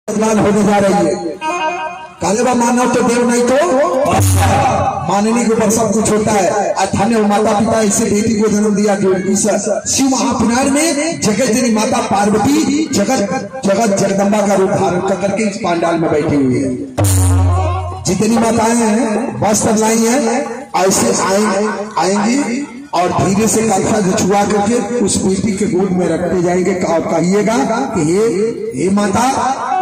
बदलाव होने जा रही है। कालेबा मानव तो देव नहीं तो माननी के ऊपर सब कुछ होता है। धन्य माता पिता इसे बेटी को जन्म दिया जो इस शिव महापुराण में जगत जननी माता पार्वती जगत जगदम्बा का रूप धारण करके इस पांडाल में बैठी हुई है। जितनी माताएं हैं वस्त्र लाई हैं ऐसे आएंगी और धीरे से कलशा छुआ करके उस बेटी के गोद में रखते जाएंगे और कहिएगा कि हे माता,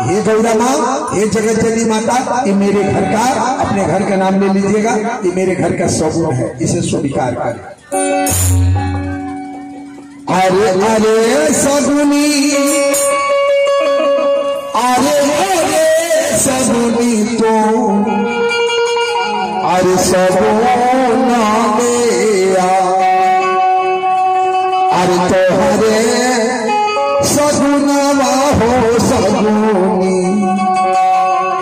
हे गौरा माँ, हे जगत जननी माता, ये मेरे घर का, अपने घर का नाम ले लीजिएगा, ये मेरे घर का सगुन है, इसे स्वीकार करें। अरे अरे सगुनी, अरे अरे सगुनी तो अरे सगुना अरे तो हरे सगुनवा हो सगुनी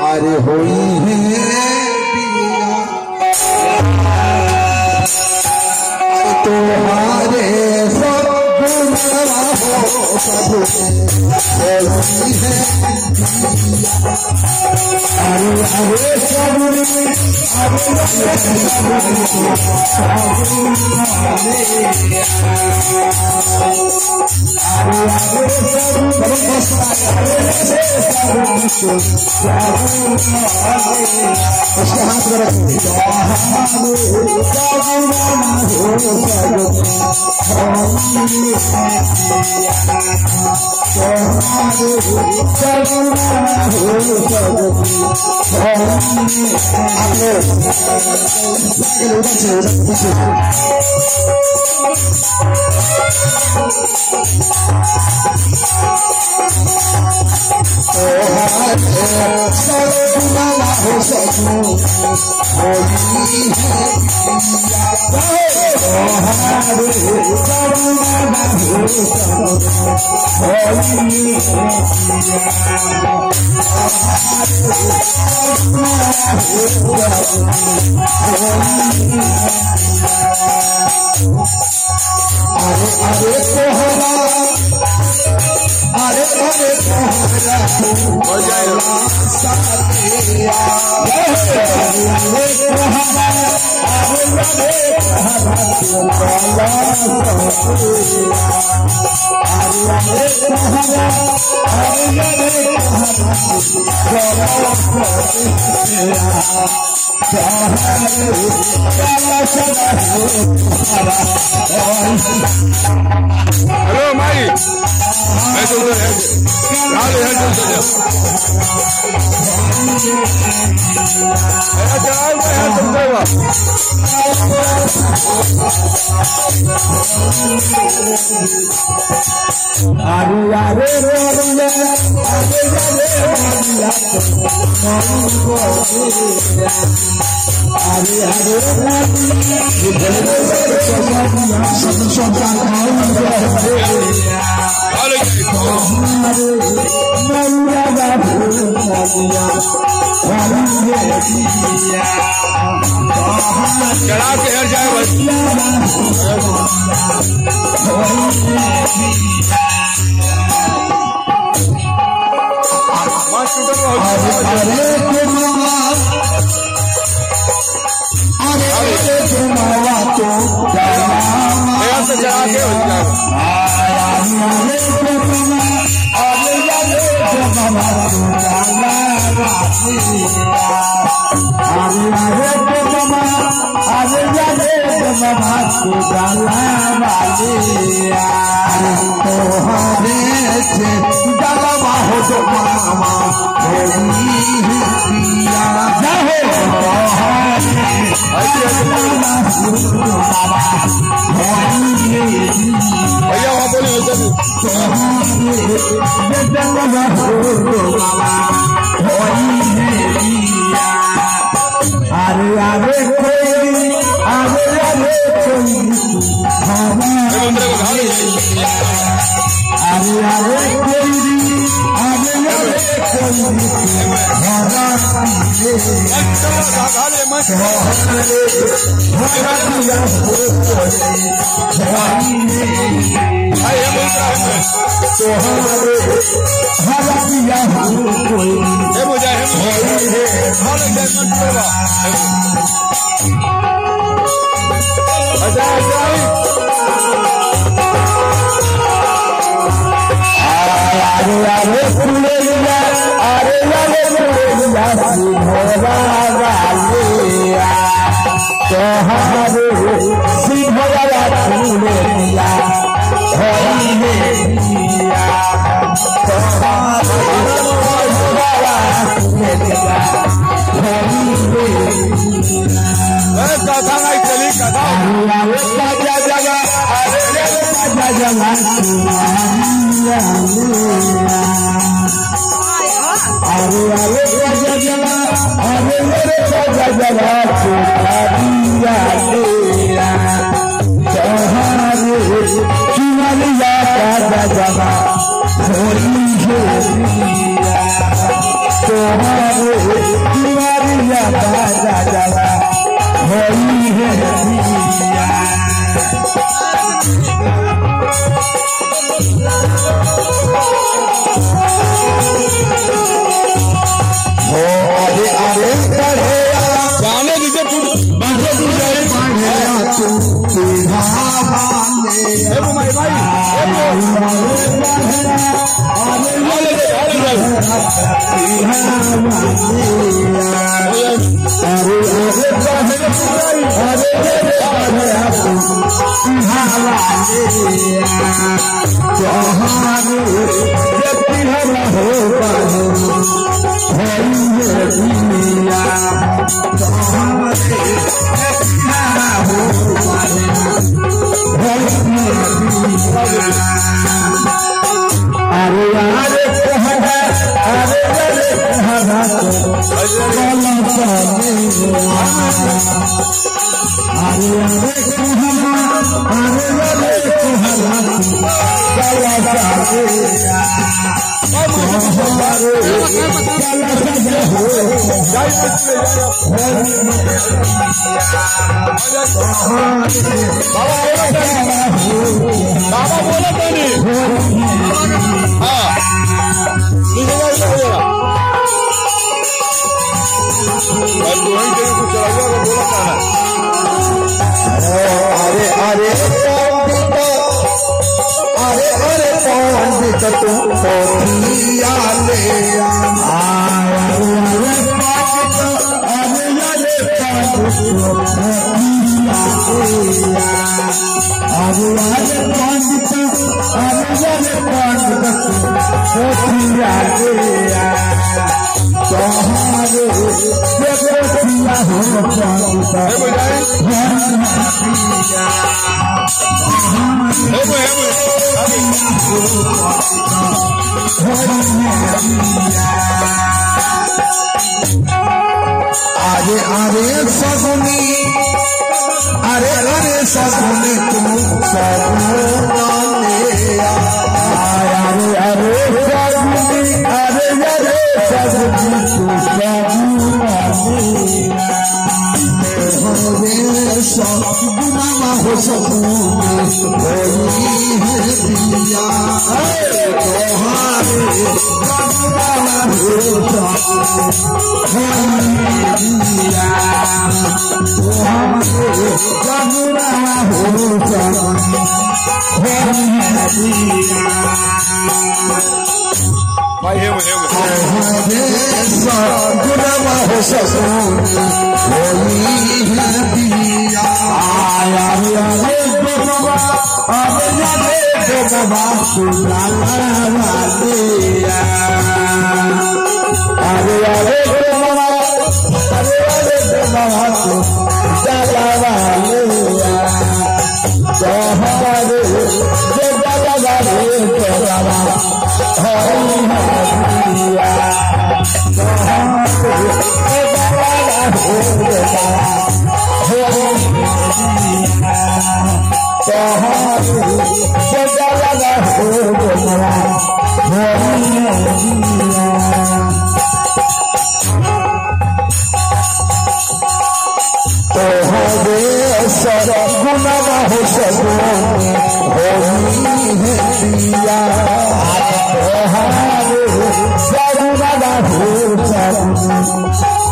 अरे होई है अरे तो हरे सगुनवा हो सगुनी होई है अरे अरे सगुनी हेलो माई, मैं तो उधर है, चढ़ा के हर जाए बस। चढ़ा के हो भैया वहाँ बोले अरे अरे कोई अरे अरे कोई अरे अरे कोई अरे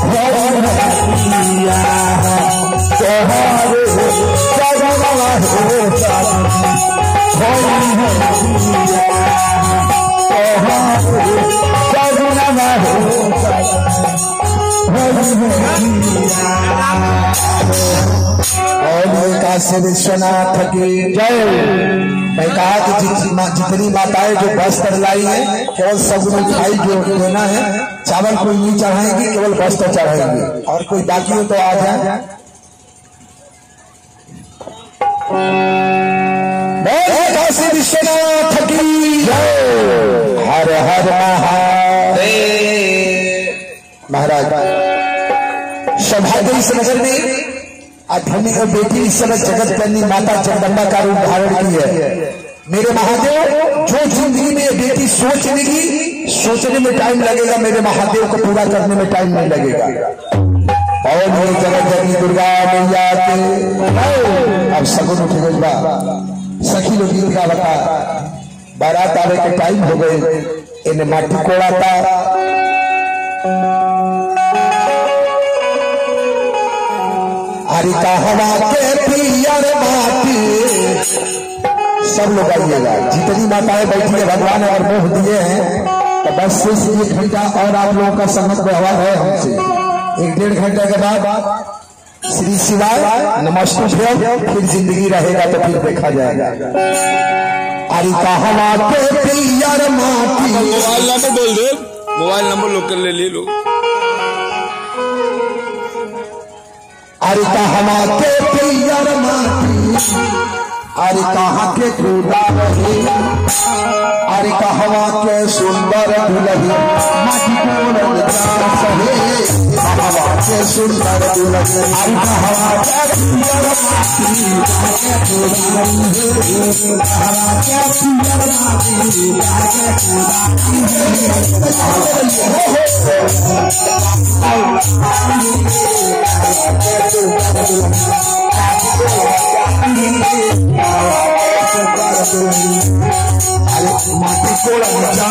Hey, काशी विश्वनाथ की जय। मैं कहा कि जितनी माताएं जो वस्त्र लाई है केवल सब मिठाई जो देना है, चावल कोई नहीं चढ़ाएंगे, केवल वस्त्र चढ़ाएंगे। और कोई बाकी हो तो आ जाए। काशी विश्वनाथ की जय। हर हर महाराज सौभाग्य इस नगर में धनी और बेटी इस समय जगत जननी माता जगदम्बा का रूप धारण की है। मेरे महादेव जो जिंदगी में बेटी सोच लेगी, सोचने में टाइम लगेगा, मेरे महादेव को पूरा करने में टाइम नहीं लगेगा। और ये जगत जननी दुर्गा मैया के अब सगुन उठ गई। सखी लोग गीत का बता बारात आने के टाइम हो गए। इन्हें माटी कोड़ा था हरि का हवा के पियर माटी। सब लोग आइएगा, जितनी माताएं बैठी है भगवान अगर मोह दिए हैं तो बस से 1 घंटा और आप लोगों का संगत व्यवहार है हमसे। 1-1.5 घंटे के बाद श्री शिवाय नमस्ते फिर जिंदगी रहेगा तो फिर देखा जाएगा। हरि का हवा के पियर माटी। मोबाइल नंबर बोल दे, मोबाइल नंबर लोग कर ले लो। अरे कहाँ के पियर माटी, अरे कहाँ के खुदा रही, अरे कहाँ के सुंदर दुल्ही माटी को रंगता सहे। कहाँ के सुंदर दुल्ही अरे कहाँ के पियर माटी, के खुदा रही, कहाँ के पियर माटी, अरे माटी को रंगता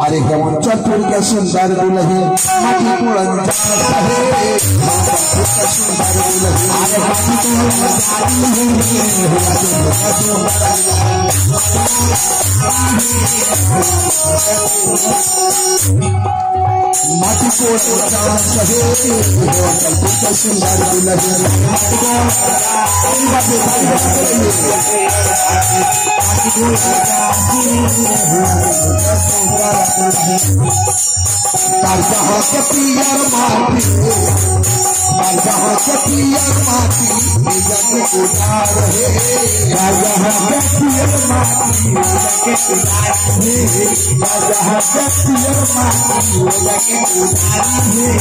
अरे हेमंतपुर के सुंदर दुल्ही माटी को रंगता है। सुंदर दुल्ही अरे माटी माटी को रंगता सुंदर जहाँ के पियर माटी, जहाँ के पियर माटी जग उदार है। जहाँ के पियर माटी जग उदार है। जहाँ के पियर माटी जग उदार है।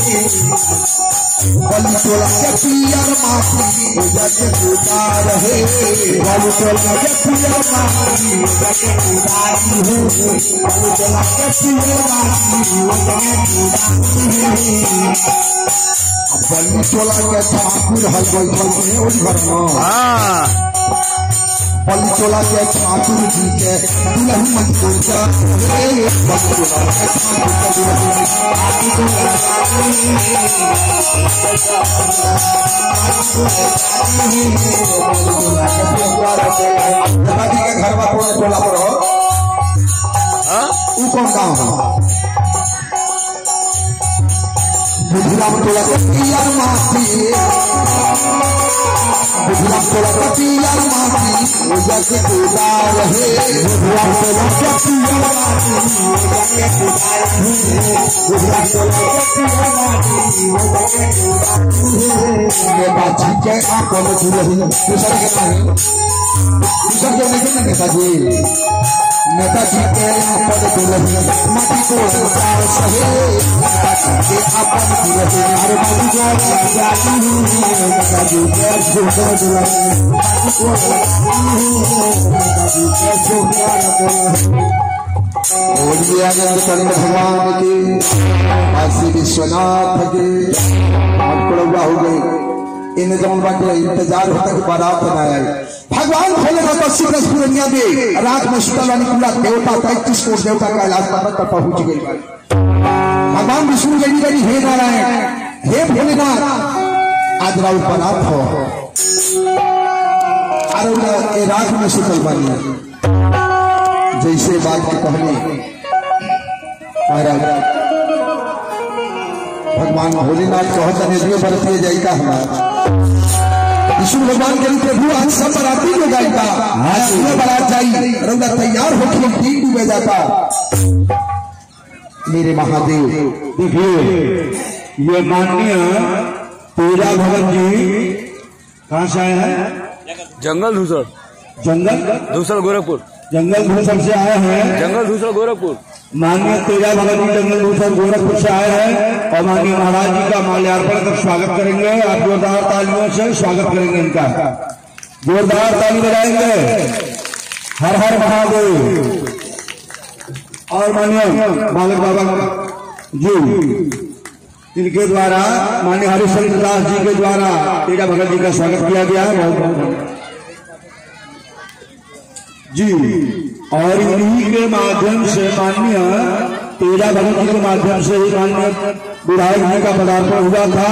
बलि तोला के पियर माटी जग उदार है। बलि तोला के पियर माटी जग उदार है। बलि तोला के पियर माटी बल्ली टोला के ठाकुर हल बैठल घर में। बल्ली टोला के ठाकुर जी के दुल्हन मंदिर बल्ली टोला के दादी के घर में कौन टोला पर हो? कौन गाँव है? बुझराम टोला के पियर माटी, बुझराम टोला के पियर माटी जग उदार है। बुझराम टोला के पियर माटी जग उदार है। बुझराम टोला के पियर माटी जग उदार है। बाजी के आपन दुल्हन दूसर के नहीं, दूसर के नहीं नेताजी, नेताजी के आपन दुल्हन माटी को रंगता सहे। के आपन दुल्हन अरे माटी को रंगता है। नेताजी के सुंदर दुल्हन माटी को रंगता है। नेताजी के सुंदर दुल्हन। बोलिए आनंद भगवान की, काशी विश्वनाथ की। हो गई इन जौन बाटे इंतजार होता कि बारात ना आए। भगवान भोलेनाथ 80 वर्ष पुरनिया में रात में सुतल वाली पूरा देवता 33 कोट देवता कैलाश पर्वत पर पहुंच गई। भगवान विष्णु जी गई, हे नारायण, हे भोलेनाथ, आज रात बारात हो अरे रात में सुतल वाली जैसे बात की कहनी महाराज भगवान भोलेनाथ कहता नहीं बरतिए जाएगा हमारा विष्णु भगवान के प्रभु आज सब बराती में जाएगा बारात जाई रौदा तैयार होकर ठीक डूबे जाता। मेरे महादेव देखिए ये माननीय तेजा भगत जी कहाँ से आए हैं? जंगल धूसर गोरखपुर। जंगल धूसर से आए हैं। जंगल धूसर गोरखपुर। माननीय तेजा भगत जी जंगल धूसर गोरखपुर से आए हैं और माननीय महाराज जी का माल्यार्पण कर स्वागत करेंगे। आप जोरदार तालियों से स्वागत करेंगे इनका, जोरदार ताली बजाएंगे। हर हर महादेव। और माननीय बालक बाबा जी इनके द्वारा माननीय हरिशंकर दास जी के द्वारा तेजा भगत जी का स्वागत किया गया जी। और इन्हीं के माध्यम से माननीय तेजा भगत जी के माध्यम से ही माननीय विधायक जी का पदार्पण हुआ था।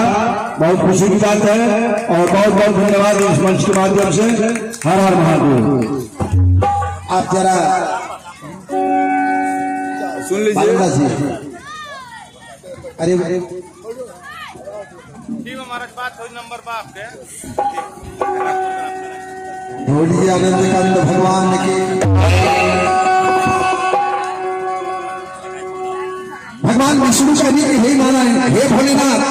बहुत खुशी की बात है और बहुत बहुत धन्यवाद इस मंच के माध्यम से। हर हर महादेव। आप जरा सुन लीजिए। अरे बोलिए आनंद कंद भगवान की। भगवान विष्णु का भी हे नारायण, हे भोलेनाथ,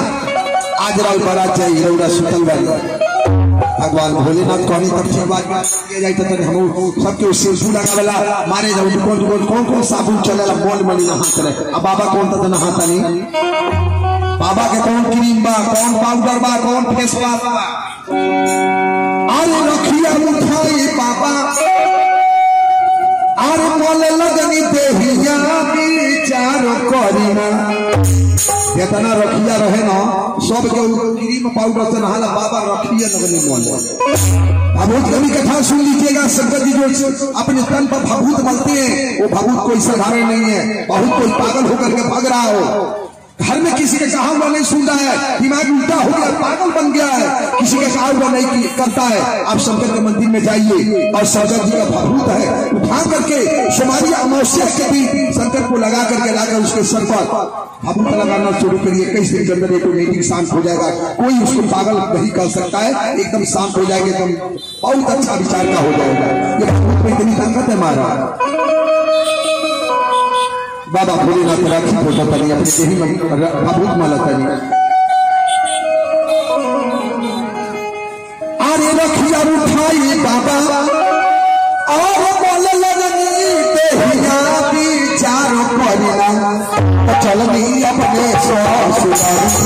आज रात बारात चाहिए रौदा सुतल वाली। भगवान भोलेनाथ कहनी तब से बात किया जाए तो हम सबके सिरसू लगावेला मारे जाऊ कौन कौन साबुन चलेला मोल मली नहा करे। अब बाबा कौन तो नहाता नहीं, बाबा के कौन क्रीम बा, कौन पाउडर बा, कौन फेस वाश बा। अरे रखिया उठाई बाबा, अरे मोल लगनी देहिया विचार करीना। इतना रखिया रहे ना सब के क्रीम पाउडर से नहाला, बाबा रखिया लगनी मोल। भाभूत कवि कथा सुन लीजिएगा। शंकर जी जो अपने तन पर भाभूत मलते हैं वो भाभूत कोई साधारण नहीं है। बहुत कोई पागल होकर के भाग रहा हो, घर में किसी के कहा हुआ नहीं सुन रहा है, दिमाग उल्टा हो गया, पागल बन गया है, किसी के कहा हुआ नहीं करता है। आप शंकर के मंदिर में जाइए और शंकर जी का भाभूत है उठा करके सुमारी अमावस्या के दिन शंकर को लगा करके लाकर उसके सर पर भाभूत लगाना शुरू करिए। कई दिन के अंदर ऑटोमेटिक शांत हो जाएगा। कोई उसको पागल नहीं कर सकता है, एकदम शांत हो जाएगा, एकदम बहुत अच्छा विचार का हो जाएगा। ये भाभूत में इतनी ताकत है हमारा। बाबा भोलेनाथ राखी फोटो तनी अपने देही में भाभूत माला तनी। अरे रखिया उठाई बाबा और बोल लगनी देहिया विचार करिना, चलनी अपने ससुराल।